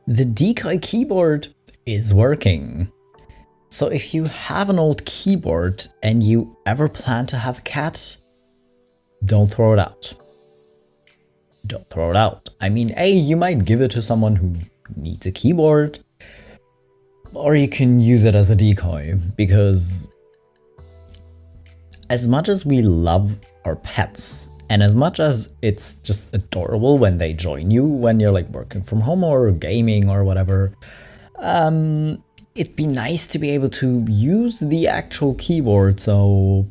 The decoy keyboard is working. So if you have an old keyboard and you ever plan to have a cat, don't throw it out. Don't throw it out. I mean, hey, you might give it to someone who needs a keyboard, or you can use it as a decoy, because as much as we love our pets, and as much as it's just adorable when they join you when you're like working from home or gaming or whatever, it'd be nice to be able to use the actual keyboard. So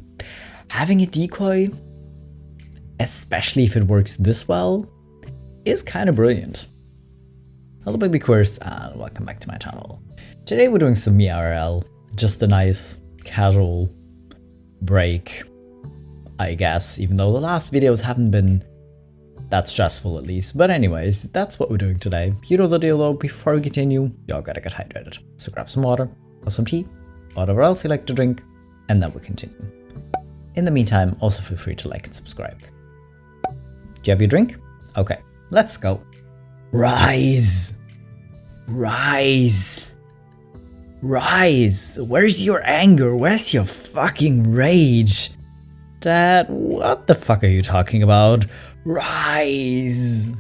having a decoy, especially if it works this well, is kind of brilliant. Hello BabyQueers and welcome back to my channel. Today we're doing some IRL, just a nice casual break, I guess, even though the last videos haven't been that stressful at least. But anyways, that's what we're doing today. You know the deal though, before we continue, y'all gotta get hydrated. So grab some water, or some tea, whatever else you like to drink, and then we continue. In the meantime, also feel free to like and subscribe. Do you have your drink? Okay, let's go. Rise! Rise! Rise! Where's your anger? Where's your fucking rage? Dad, what the fuck are you talking about? Rise!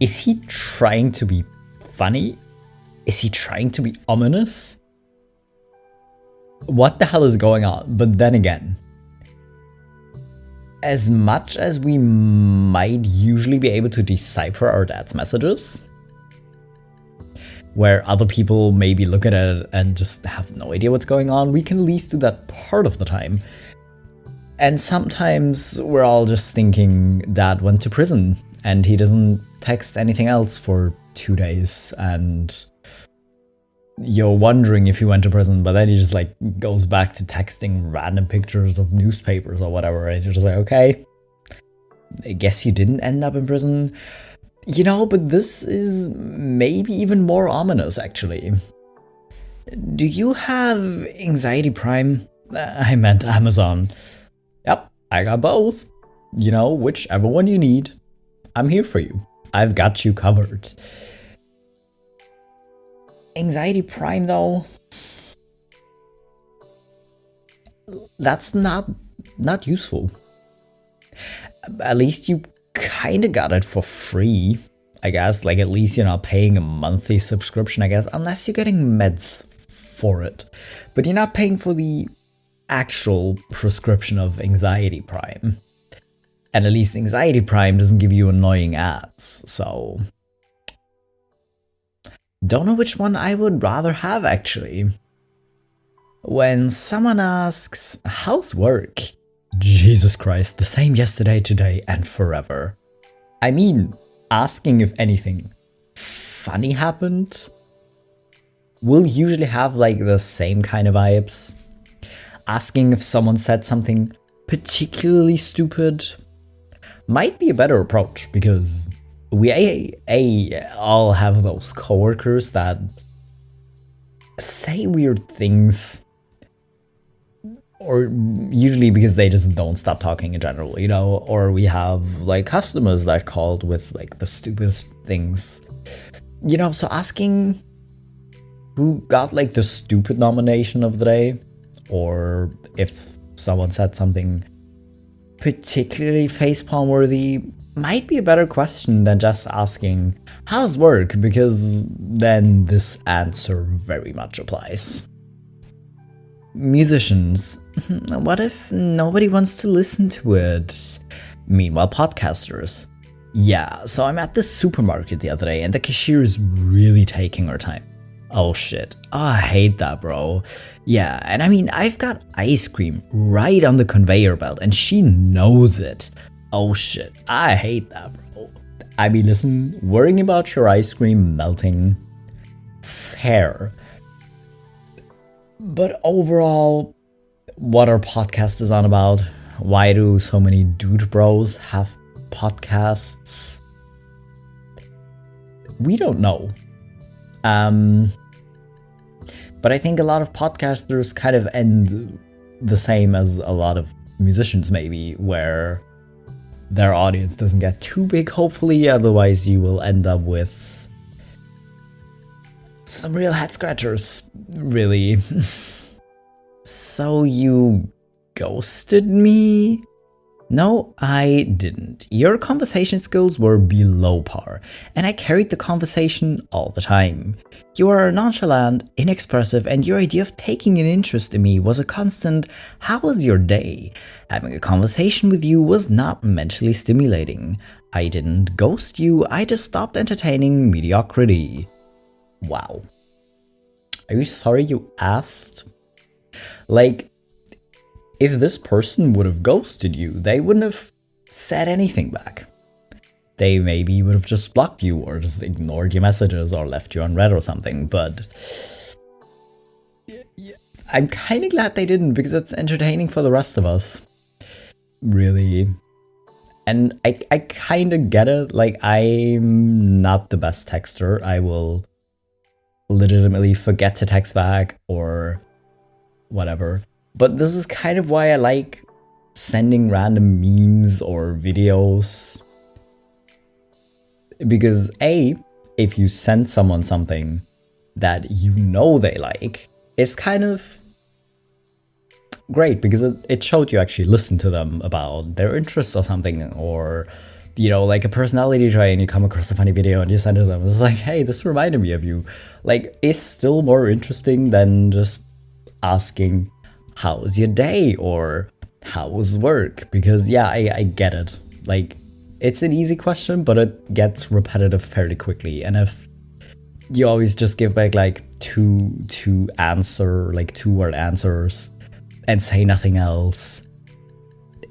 Is he trying to be funny? Is he trying to be ominous? What the hell is going on? But then again, as much as we might usually be able to decipher our dad's messages, where other people maybe look at it and just have no idea what's going on, we can at least do that part of the time. And sometimes we're all just thinking Dad went to prison and he doesn't text anything else for 2 days, and you're wondering if he went to prison, but then he just like goes back to texting random pictures of newspapers or whatever, and you're just like, okay, I guess you didn't end up in prison. You know, but this is maybe even more ominous, actually. Do you have anxiety prime? I meant Amazon. Yep, I got both. You know, whichever one you need, I'm here for you. I've got you covered. Anxiety prime, though, that's not useful. At least you kind of got it for free, I guess. Like, at least you're not paying a monthly subscription, I guess, unless you're getting meds for it. But you're not paying for the actual prescription of anxiety prime. And at least anxiety prime doesn't give you annoying ads, so don't know which one I would rather have, actually. When someone asks, how's work? Jesus Christ, the same yesterday, today, and forever. I mean, asking if anything funny happened will usually have like the same kind of vibes. Asking if someone said something particularly stupid might be a better approach, because we all have those coworkers that say weird things, or usually because they just don't stop talking in general, you know, or we have like customers that called with like the stupidest things, you know. So asking who got like the stupid nomination of the day, or if someone said something particularly facepalm worthy, might be a better question than just asking, how's work? Because then this answer very much applies. Musicians, what if nobody wants to listen to it? Meanwhile, podcasters. Yeah, so I'm at the supermarket the other day and the cashier is really taking her time. Oh shit, oh, I hate that, bro. Yeah, and I mean, I've got ice cream right on the conveyor belt and she knows it. Oh shit, I hate that, bro. I mean, listen, worrying about your ice cream melting, fair. But overall, what are podcasters on about? Why do so many dude bros have podcasts? We don't know. But I think a lot of podcasters kind of end the same as a lot of musicians, maybe, where their audience doesn't get too big, hopefully. Otherwise, you will end up with Some real head scratchers, really. So you ghosted me? No, I didn't. Your conversation skills were below par, and I carried the conversation all the time. You are nonchalant, inexpressive, and your idea of taking an interest in me was a constant, "How was your day?" Having a conversation with you was not mentally stimulating. I didn't ghost you, I just stopped entertaining mediocrity. Wow. Are you sorry you asked? Like, if this person would have ghosted you, they wouldn't have said anything back. They maybe would have just blocked you or just ignored your messages or left you unread or something, but I'm kind of glad they didn't, because it's entertaining for the rest of us. Really. And I kind of get it. Like, I'm not the best texter. I will legitimately forget to text back or whatever. But this is kind of why I like sending random memes or videos. Because A, if you send someone something that you know they like, it's kind of great because it showed you actually listened to them about their interests or something, or, you know, like a personality trait, and you come across a funny video and you send it to them. It's like, hey, this reminded me of you. Like, it's still more interesting than just asking, how was your day? Or how was work? Because yeah, I get it. Like, it's an easy question, but it gets repetitive fairly quickly. And if you always just give back like two-word answers and say nothing else,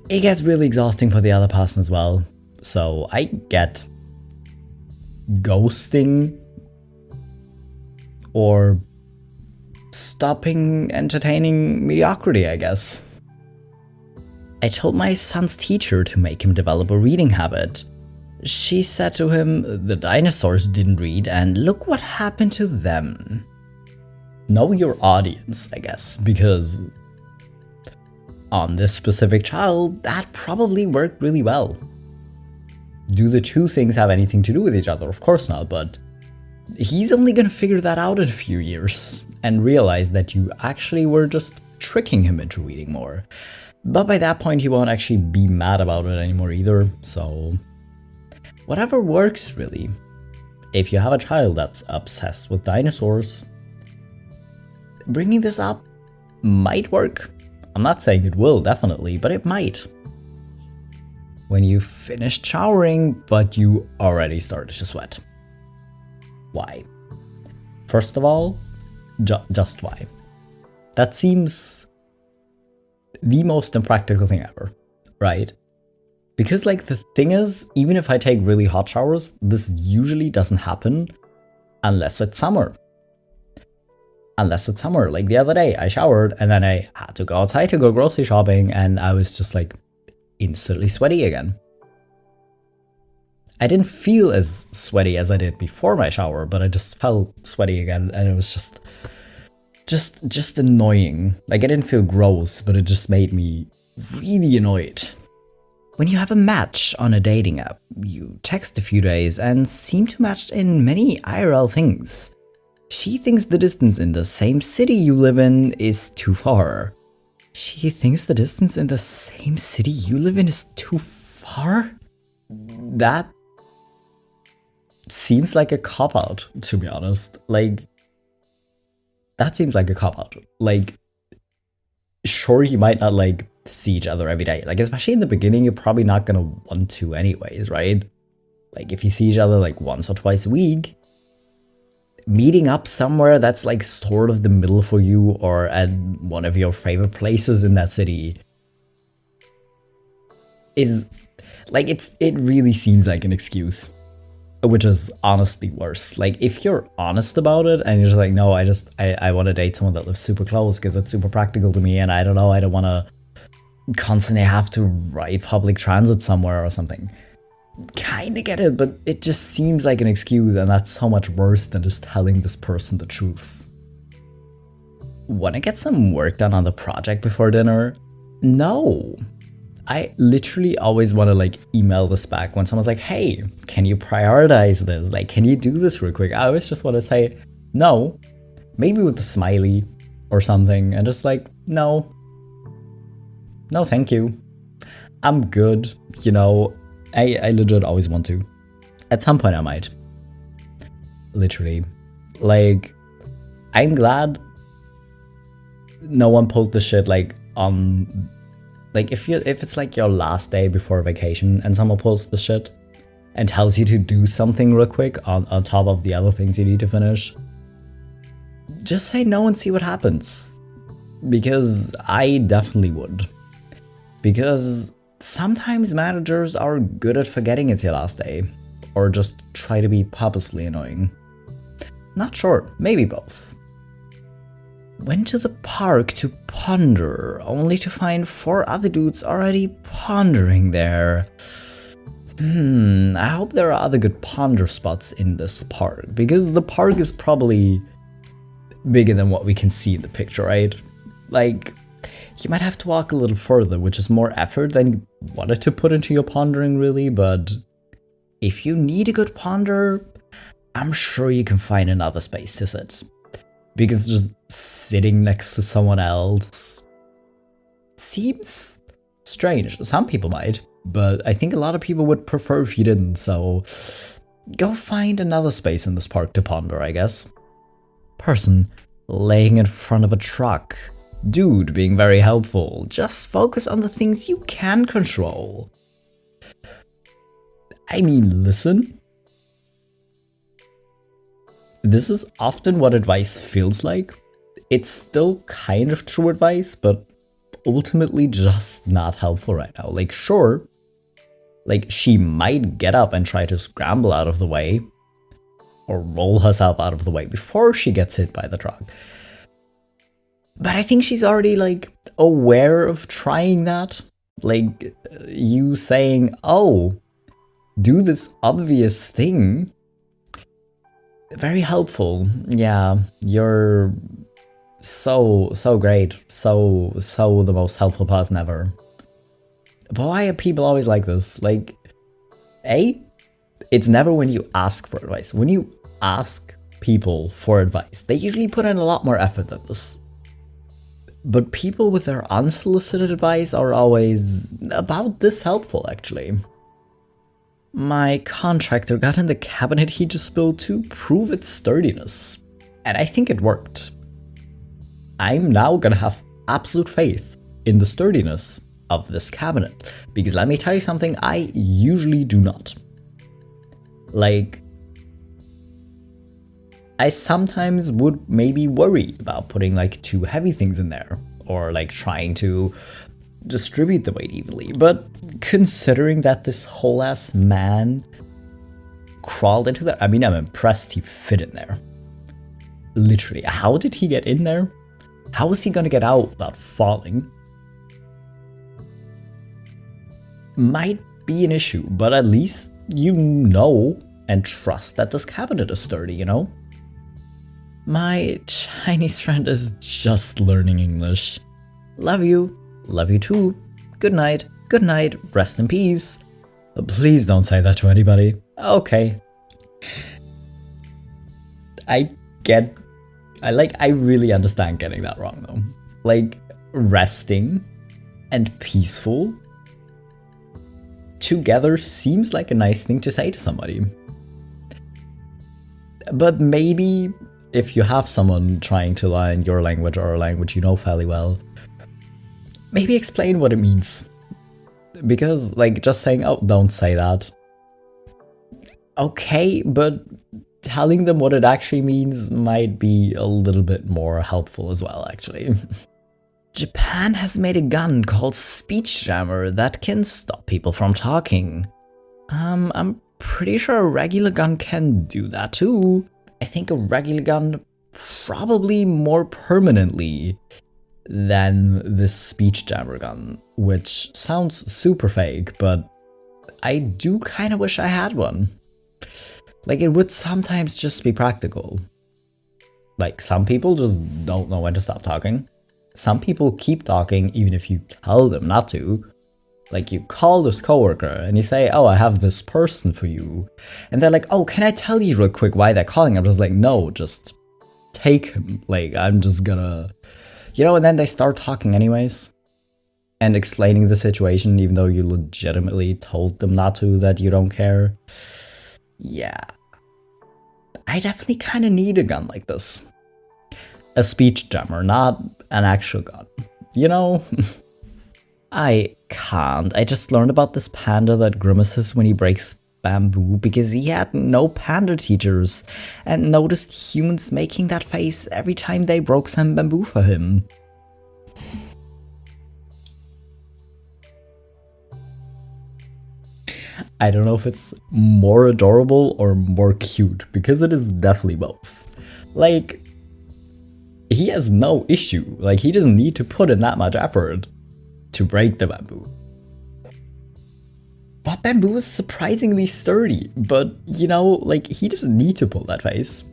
it gets really exhausting for the other person as well. So I get ghosting or stopping entertaining mediocrity, I guess. I told my son's teacher to make him develop a reading habit. She said to him, the dinosaurs didn't read, and look what happened to them. Know your audience, I guess, because on this specific child, that probably worked really well. Do the two things have anything to do with each other? Of course not, but he's only gonna figure that out in a few years and realize that you actually were just tricking him into reading more. But by that point, he won't actually be mad about it anymore either, so whatever works, really. If you have a child that's obsessed with dinosaurs, bringing this up might work. I'm not saying it will, definitely, but it might. When you finished showering, but you already started to sweat. Why? First of all, just why? That seems the most impractical thing ever, right? Because, like, the thing is, even if I take really hot showers, this usually doesn't happen unless it's summer. Like the other day, I showered and then I had to go outside to go grocery shopping, and I was just like instantly sweaty again. I didn't feel as sweaty as I did before my shower, but I just felt sweaty again, and it was just annoying. Like, I didn't feel gross, but it just made me really annoyed. When you have a match on a dating app, you text a few days and seem to match in many IRL things. She thinks the distance in the same city you live in is too far. She thinks the distance in the same city you live in is too far? That seems like a cop-out, to be honest. Like, that seems like a cop-out. Like, sure, you might not, like, see each other every day. Like, especially in the beginning, you're probably not gonna want to anyways, right? Like, if you see each other, like, once or twice a week, meeting up somewhere that's, like, sort of the middle for you, or at one of your favorite places in that city, is, like, it really seems like an excuse. Which is honestly worse. Like, if you're honest about it and you're just like, no, I want to date someone that lives super close because it's super practical to me, and I don't want to constantly have to ride public transit somewhere or something. Kind of get it, but it just seems like an excuse, and that's so much worse than just telling this person the truth. Want to get some work done on the project before dinner? No. I literally always want to, like, email this back when someone's like, hey, can you prioritize this? Like, can you do this real quick? I always just want to say, no. Maybe with a smiley or something, and just like, no. No, thank you. I'm good, you know. I legit always want to. At some point I might. Literally. Like, I'm glad no one pulled the shit like on, like if it's like your last day before vacation and someone pulls the shit and tells you to do something real quick on top of the other things you need to finish, just say no and see what happens. Because I definitely would. Because sometimes managers are good at forgetting it's your last day, or just try to be purposely annoying. Not sure, maybe both. Went to the park to ponder, only to find 4 other dudes already pondering there. I hope there are other good ponder spots in this park, because the park is probably bigger than what we can see in the picture, right? Like, you might have to walk a little further, which is more effort than you wanted to put into your pondering, really, but if you need a good ponder, I'm sure you can find another space to sit. Because just sitting next to someone else seems strange. Some people might, but I think a lot of people would prefer if you didn't, so go find another space in this park to ponder, I guess. Person laying in front of a truck. Dude being very helpful. Just focus on the things you can control. I mean, listen. This is often what advice feels like. It's still kind of true advice, but ultimately just not helpful right now. Like, sure, like she might get up and try to scramble out of the way or roll herself out of the way before she gets hit by the truck. But I think she's already like aware of trying that. Like you saying, oh, do this obvious thing. Very helpful. Yeah, you're so great. So the most helpful person ever. But why are people always like this? Like, it's never when you ask for advice. When you ask people for advice, they usually put in a lot more effort than this. But people with their unsolicited advice are always about this helpful, actually. My contractor got in the cabinet he just built to prove its sturdiness. And I think it worked. I'm now gonna have absolute faith in the sturdiness of this cabinet. Because let me tell you something I usually do not. Like, I sometimes would maybe worry about putting like too heavy things in there. Or like trying to distribute the weight evenly, but considering that this whole ass man crawled into there, I mean, I'm impressed he fit in there. Literally, how did he get in there? How was he gonna get out without falling? Might be an issue, but at least you know and trust that this cabinet is sturdy, you know? My Chinese friend is just learning English. Love you. Love you too. Good night. Good night. Rest in peace. Please don't say that to anybody. Okay. I really understand getting that wrong though. Like, resting and peaceful together seems like a nice thing to say to somebody. But maybe if you have someone trying to learn your language or a language you know fairly well, maybe explain what it means. Because, like, just saying, oh, don't say that. Okay, but telling them what it actually means might be a little bit more helpful as well, actually. Japan has made a gun called Speech Jammer that can stop people from talking. I'm pretty sure a regular gun can do that too. I think a regular gun probably more permanently than this speech jammer gun, which sounds super fake, but I do kind of wish I had one. Like, it would sometimes just be practical. Like, some people just don't know when to stop talking. Some people keep talking even if you tell them not to. Like, you call this coworker and you say, oh, I have this person for you. And they're like, oh, can I tell you real quick why they're calling? I'm just like, no, just take him. Like, I'm just gonna, and then they start talking anyways and explaining the situation, even though you legitimately told them not to, that you don't care. Yeah. I definitely kind of need a gun like this. A speech jammer, not an actual gun. I can't. I just learned about this panda that grimaces when he breaks bamboo because he had no panda teachers and noticed humans making that face every time they broke some bamboo for him. I don't know if it's more adorable or more cute, because it is definitely both. Like, he has no issue. Like, he doesn't need to put in that much effort to break the bamboo. But bamboo is surprisingly sturdy, but like, he doesn't need to pull that face.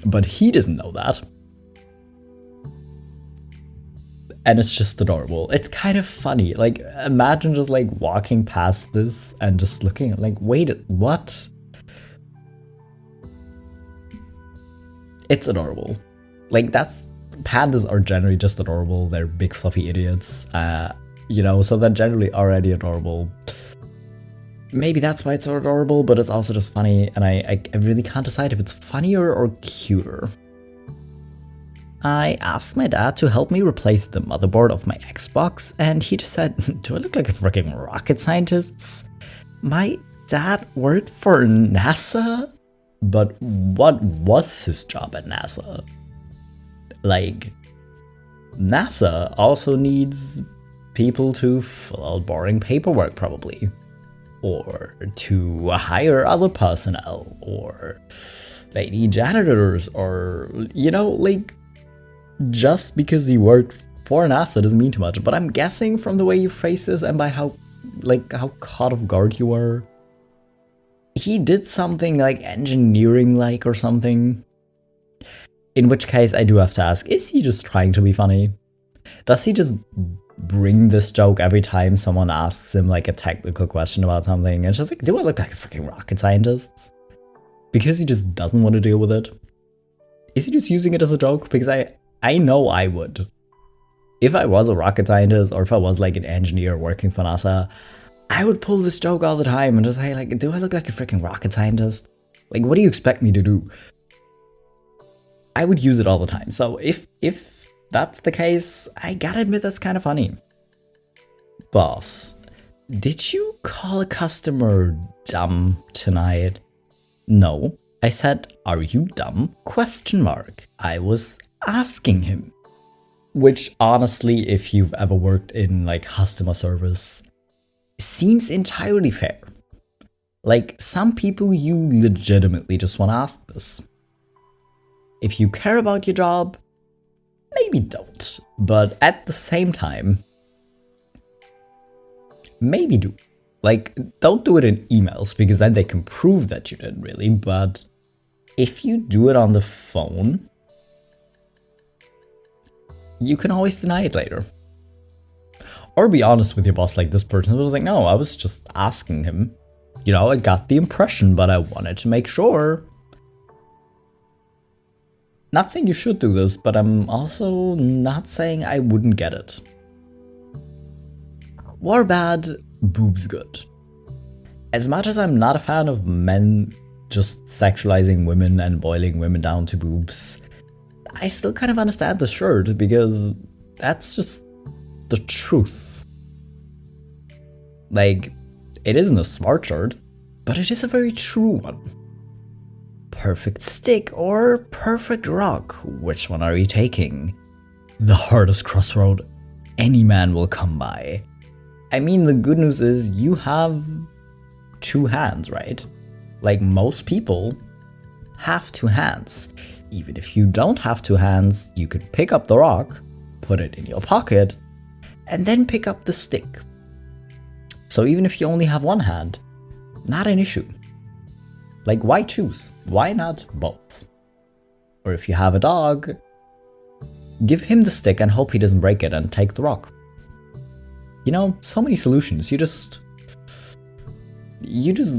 But he doesn't know that. And it's just adorable. It's kind of funny. Like, imagine just like walking past this and just looking at like, wait, what? It's adorable. Like, pandas are generally just adorable. They're big fluffy idiots. So they're generally already adorable. Maybe that's why it's so adorable, but it's also just funny, and I really can't decide if it's funnier or cuter. I asked my dad to help me replace the motherboard of my Xbox, and he just said, do I look like a freaking rocket scientist? My dad worked for NASA? But what was his job at NASA? Like, NASA also needs people to fill out boring paperwork, probably. Or to hire other personnel, or they need janitors, or, like, just because he worked for NASA doesn't mean too much. But I'm guessing from the way you phrase this and by how caught off guard you were, he did something like engineering-like or something. In which case, I do have to ask, is he just trying to be funny? Does he just bring this joke every time someone asks him like a technical question about something? And it's just like, do I look like a freaking rocket scientist? Because he just doesn't want to deal with it? Is he just using it as a joke? Because I know I would. If I was a rocket scientist, or if I was like an engineer working for NASA, I would pull this joke all the time and just say like, do I look like a freaking rocket scientist? Like, what do you expect me to do? I would use it all the time. So if that's the case, I gotta admit that's kind of funny. Boss, did you call a customer dumb tonight? No. I said, are you dumb? ? I was asking him. Which, honestly, if you've ever worked in like customer service, seems entirely fair. Like, some people you legitimately just want to ask this. If you care about your job, maybe don't. But at the same time, maybe do. Like, don't do it in emails, because then they can prove that you didn't really. But if you do it on the phone, you can always deny it later. Or be honest with your boss, like this person was like, no, I was just asking him. I got the impression, but I wanted to make sure. Not saying you should do this, but I'm also not saying I wouldn't get it. War bad, boobs good. As much as I'm not a fan of men just sexualizing women and boiling women down to boobs, I still kind of understand the shirt, because that's just the truth. Like, it isn't a smart shirt, but it is a very true one. Perfect stick or perfect rock, which one are you taking? The hardest crossroad any man will come by. I mean, the good news is you have 2 hands, right? Like, most people have 2 hands. Even if you don't have 2 hands, you could pick up the rock, put it in your pocket, and then pick up the stick. So even if you only have 1 hand, not an issue. Like, why choose? Why not both? Or if you have a dog, give him the stick and hope he doesn't break it and take the rock. So many solutions. You just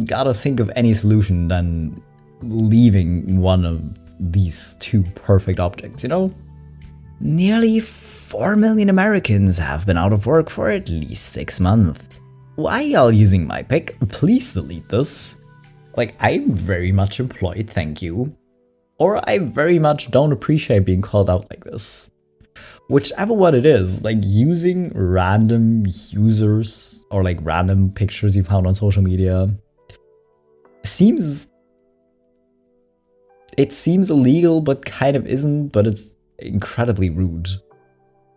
gotta think of any solution than leaving one of these two perfect objects, you know? Nearly 4 million Americans have been out of work for at least 6 months. Why y'all using my pic? Please delete this. Like, I'm very much employed, thank you. Or I very much don't appreciate being called out like this. Whichever one it is, like using random users or like random pictures you found on social media seems illegal, but kind of isn't, but it's incredibly rude.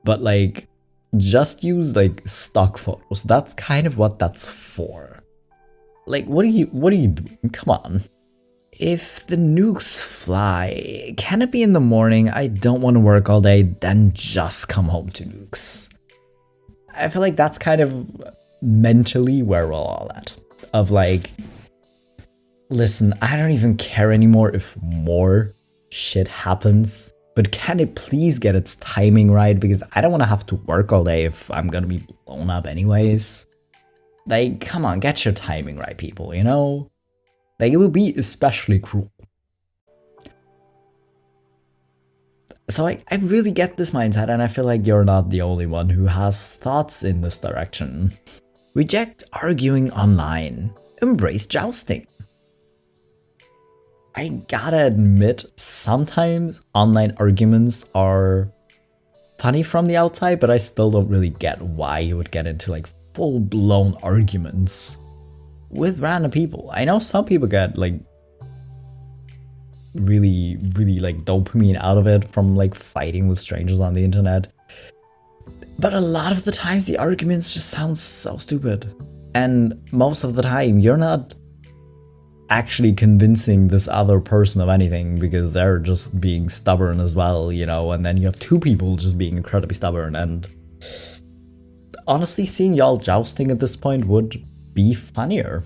But like, just use like stock photos. That's kind of what that's for. Like, what are you doing? Come on. If the nukes fly, can it be in the morning? I don't want to work all day, then just come home to nukes. I feel like that's kind of mentally where we're all at. Of like, listen, I don't even care anymore if more shit happens, but can it please get its timing right? Because I don't want to have to work all day if I'm gonna be blown up anyways. Like, come on, get your timing right, people, you know? Like, it would be especially cruel. So I really get this mindset, and I feel like you're not the only one who has thoughts in this direction. Reject arguing online. Embrace jousting. I gotta admit, sometimes online arguments are funny from the outside, but I still don't really get why you would get into like full-blown arguments with random people. I know some people get like really like dopamine out of it from like fighting with strangers on the internet, but a lot of the times the arguments just sound so stupid, and most of the time you're not actually convincing this other person of anything because they're just being stubborn as well, you know, and then you have two people just being incredibly stubborn. And honestly, seeing y'all jousting at this point would be funnier.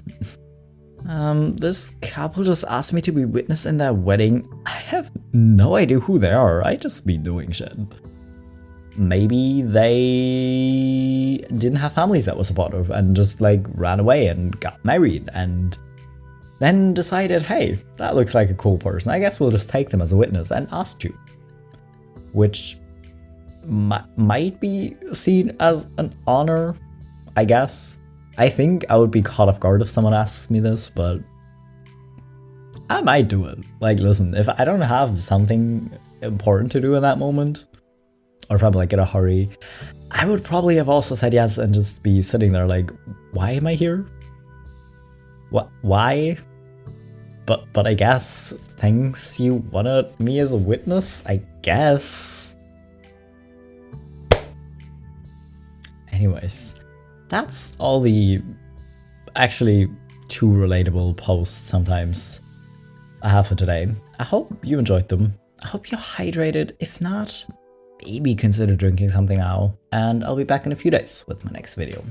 This couple just asked me to be witness in their wedding. I have no idea who they are. I just be doing shit. Maybe they didn't have families that were supportive and just like ran away and got married and then decided, hey, that looks like a cool person. I guess we'll just take them as a witness and ask you. Which might be seen as an honor, I guess. I think I would be caught off guard if someone asks me this, but I might do it. Like, listen, if I don't have something important to do in that moment, or if I'm like in a hurry, I would probably have also said yes and just be sitting there like, why am I here? What? Why? But I guess, thanks, you wanted me as a witness, I guess. Anyways. That's all the actually too relatable posts sometimes I have for today. I hope you enjoyed them. I hope you're hydrated. If not, maybe consider drinking something now. And I'll be back in a few days with my next video.